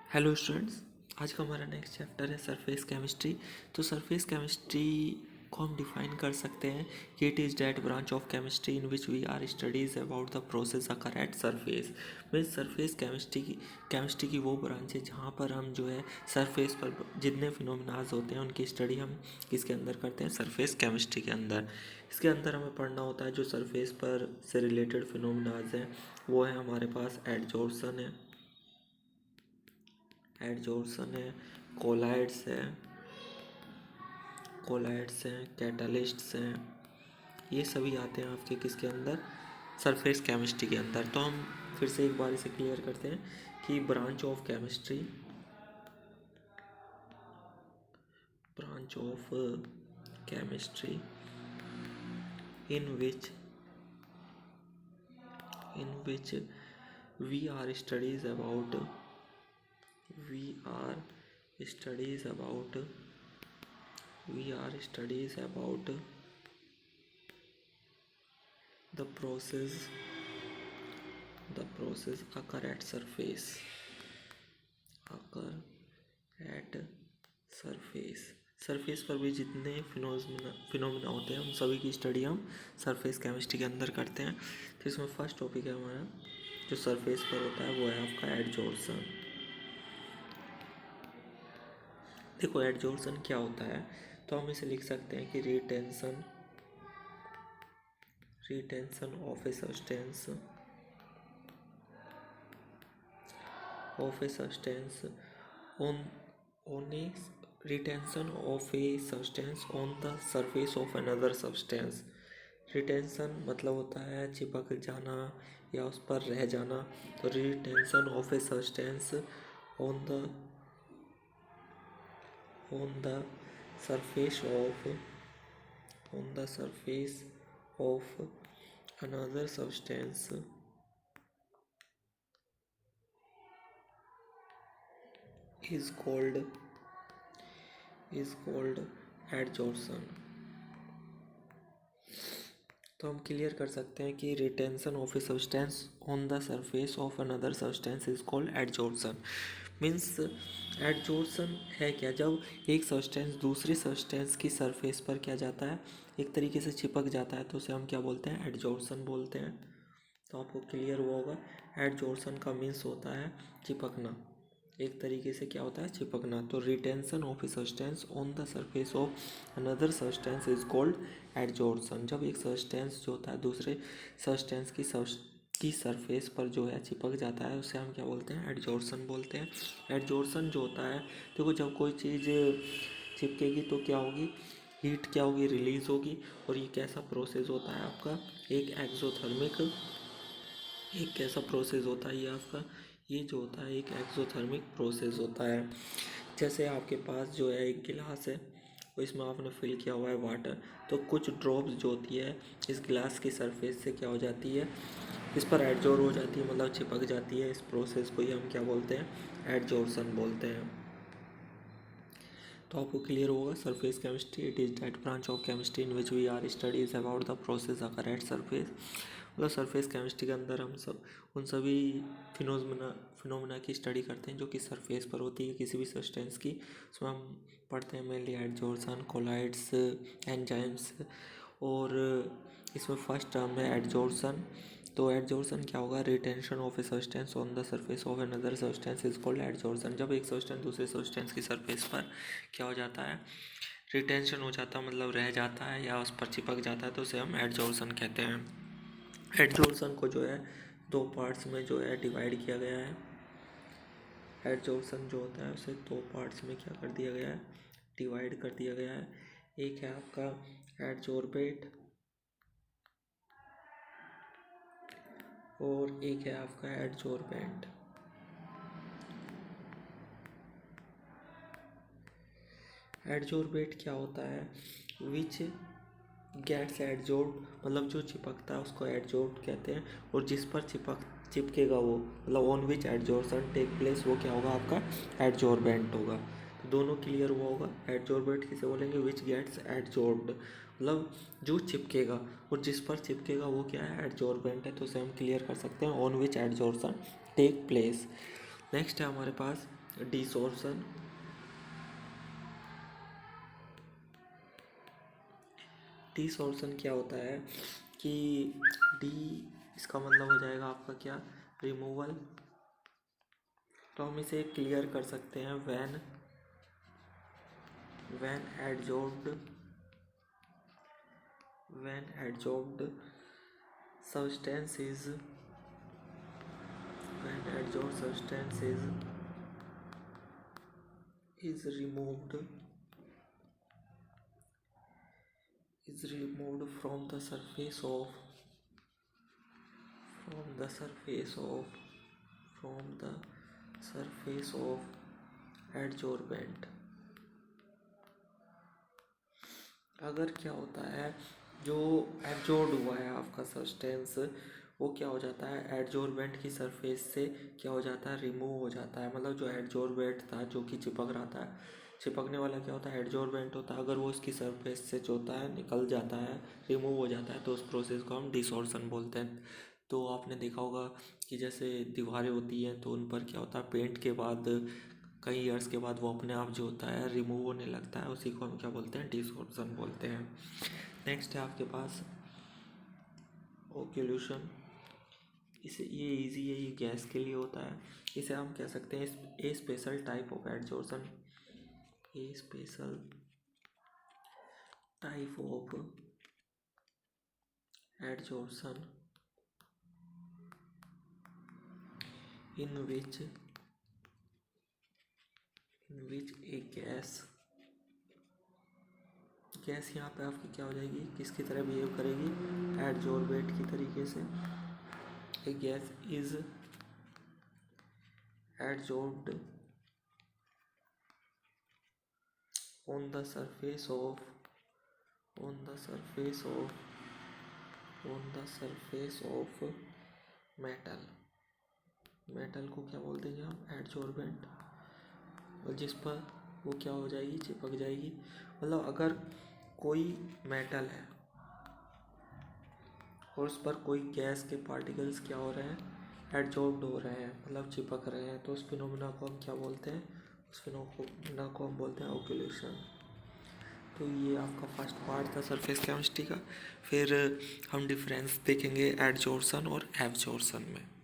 Hello students. आज का हमारा नेक्स्ट चैप्टर है सरफेस केमिस्ट्री। तो सरफेस केमिस्ट्री को हम डिफाइन कर सकते हैं कि it is that branch of chemistry in which we are studies about the process occur at surface. Means surface chemistry की वो ब्रांच है जहाँ पर हम जो है सरफेस पर जितने फिनोमिनाज होते हैं उनकी स्टडी हम किसके अंदर करते हैं, सरफेस केमिस्ट्री के अंदर। इसके अंदर हमें पढ़ना होता है जो सरफेस पर से रिलेटेड फिनोमिनाज हैं, वो है हमारे पास एडजॉर्सन है, कोलाइड्स हैं, कैटलिस्ट्स हैं। ये सभी आते हैं आपके किसके अंदर, सरफेस केमिस्ट्री के अंदर। तो हम फिर से एक बार इसे क्लियर करते हैं कि branch of chemistry in which we are studies about we are studies about we are studies about the process occur at surface surface पर भी जितने फिनोमिना होते हैं उन सभी की स्टडी हम सरफेस केमिस्ट्री के अंदर करते हैं। तो इसमें फर्स्ट टॉपिक है हमारा जो सरफेस पर होता है वो है आपका एडजॉर्सन। देखो एडजॉर्सन क्या होता है, तो हम इसे लिख सकते हैं कि retention of A substance on a retention of a substance on the surface of another substance। Retention मतलब होता है चिपक जाना या उस पर रह जाना। तो retention of a substance on the surface of another substance is called adsorption। तो हम क्लियर कर सकते हैं कि retention of a substance on the surface of another substance is called adsorption. Means adsorption है क्या, जब एक सब्सटेंस दूसरे सब्सटेंस की सरफेस पर क्या जाता है, एक तरीके से चिपक जाता है, तो उसे हम क्या बोलते हैं, एडजॉर्सन बोलते हैं। तो आपको क्लियर हुआ होगा एडजॉर्सन का मीन्स होता है चिपकना, एक तरीके से क्या होता है, चिपकना। तो retention of a substance on the surface of another substance is called adsorption. जब एक सब्सटेंस जो होता है दूसरे सब्सटेंस की सरफेस पर जो है चिपक जाता है उसे हम क्या बोलते हैं, एडजॉर्सन बोलते हैं। एडजॉर्सन जो होता है, देखो जब कोई चीज़ चिपकेगी तो क्या होगी, हीट क्या होगी, रिलीज होगी। और ये कैसा प्रोसेस होता है आपका, एक कैसा प्रोसेस होता है ये आपका, ये जो होता है एक एक्सोथर्मिक प्रोसेस होता है। जैसे आपके पास जो है एक गिलास है और इसमें आपने फिल किया हुआ है वाटर, तो कुछ ड्रॉप्स जो होती है इस गिलास की सरफेस से क्या हो जाती है, इस पर एडजोर हो जाती है, मतलब चिपक जाती है। इस प्रोसेस को ही हम क्या बोलते हैं, एडजोर्सन बोलते हैं। तो आपको क्लियर होगा surface chemistry it is that branch of chemistry in which we are studies about the process occur at surface. मतलब सरफेस केमिस्ट्री के अंदर हम सब उन सभी फिनोमिना की स्टडी करते हैं जो कि सरफेस पर होती है किसी भी सब्सटेंस की। उसमें हम पढ़ते हैं मेनली एडजॉर्सन, कोलाइड्स, एंजाइम्स। और इसमें फर्स्ट टर्म है एडजॉर्सन। तो एडजॉर्सन क्या होगा, retention of a substance on the surface of another substance is called adsorption. जब एक सब्सटेंस दूसरे सब्सटेंस की सरफेस पर क्या हो जाता है, रिटेंशन हो जाता है, मतलब रह जाता है या उस पर चिपक जाता है, तो उसे हम एडजॉर्सन कहते हैं। एडजॉर्सन को जो है दो पार्ट्स में जो है डिवाइड किया गया है। एडजॉर्सन जो होता है उसे दो पार्ट्स में क्या कर दिया गया है, डिवाइड कर दिया गया है। एक है आपका एडजॉर्बेट और एक है आपका एडजॉर्बेंट। एडजॉर्बेट क्या होता है, विच गेट्स एडजॉर्ब, मतलब जो चिपकता है उसको एडजॉर्ब कहते हैं। और जिस पर चिपकेगा वो, मतलब on which adsorption take place, वो क्या होगा आपका, एडजॉर्बेंट होगा। तो दोनों क्लियर हुआ होगा। एडजॉर्बेंट किसे बोलेंगे, विच गेट्स एडजॉर्ब्ड, मतलब जो चिपकेगा, और जिस पर चिपकेगा वो क्या है, एडजॉर्बेंट है। तो उसे हम क्लियर कर सकते हैं on which adsorption take place. Next है हमारे पास डिसॉर्शन, डिसॉर्शन क्या होता है कि डी, इसका मतलब हो जाएगा आपका क्या, रिमूवल। तो हम इसे क्लियर कर सकते हैं, when adsorbed substance is when adsorbed substance is removed from the surface of adsorbent। अगर क्या होता है, जो एब्जॉर्ब हुआ है आपका सब्सटेंस, वो क्या हो जाता है, एडजॉर्बेंट की सरफेस से क्या हो जाता है, रिमूव हो जाता है। मतलब जो एडजॉर्बेंट था, जो कि चिपक रहा था, चिपकने वाला क्या होता है, एडजॉर्बेंट होता है। अगर वो उसकी सरफेस से जो होता है निकल जाता है, रिमूव हो जाता है, तो उस प्रोसेस को हम डिसॉर्शन बोलते हैं। तो आपने देखा होगा कि जैसे दीवारें होती हैं तो उन पर क्या होता है, पेंट के बाद कई ईयर्स के बाद वो अपने आप जो होता है रिमूव होने लगता है, उसी को हम क्या बोलते हैं, डिसॉर्शन बोलते हैं। नेक्स्ट है आपके पास ओक्लूशन। इसे ये इजी है, ये गैस के लिए होता है। इसे हम कह सकते हैं a special type of adsorption, a special type of adsorption in which a gas यहाँ पे आपकी क्या हो जाएगी, किसकी तरह बिहेव करेगी, एडजॉर्बेंट की तरीके से। A gas is adsorbed on the surface of metal को क्या बोल देंगे हम, एडजॉर्बेंट। और जिस पर वो क्या हो जाएगी, चिपक जाएगी। मतलब अगर कोई मेटल है और उस पर कोई गैस के पार्टिकल्स क्या हो रहे हैं, एडजॉर्ब्ड हो रहे हैं, मतलब चिपक रहे हैं, तो उस फिनोमेना को हम क्या बोलते हैं, उस फिनोमेना को हम बोलते हैं ओक्लूशन। तो ये आपका फर्स्ट पार्ट था सरफेस केमिस्ट्री का। फिर हम डिफरेंस देखेंगे एडजॉर्प्शन और एब्जॉर्प्शन में।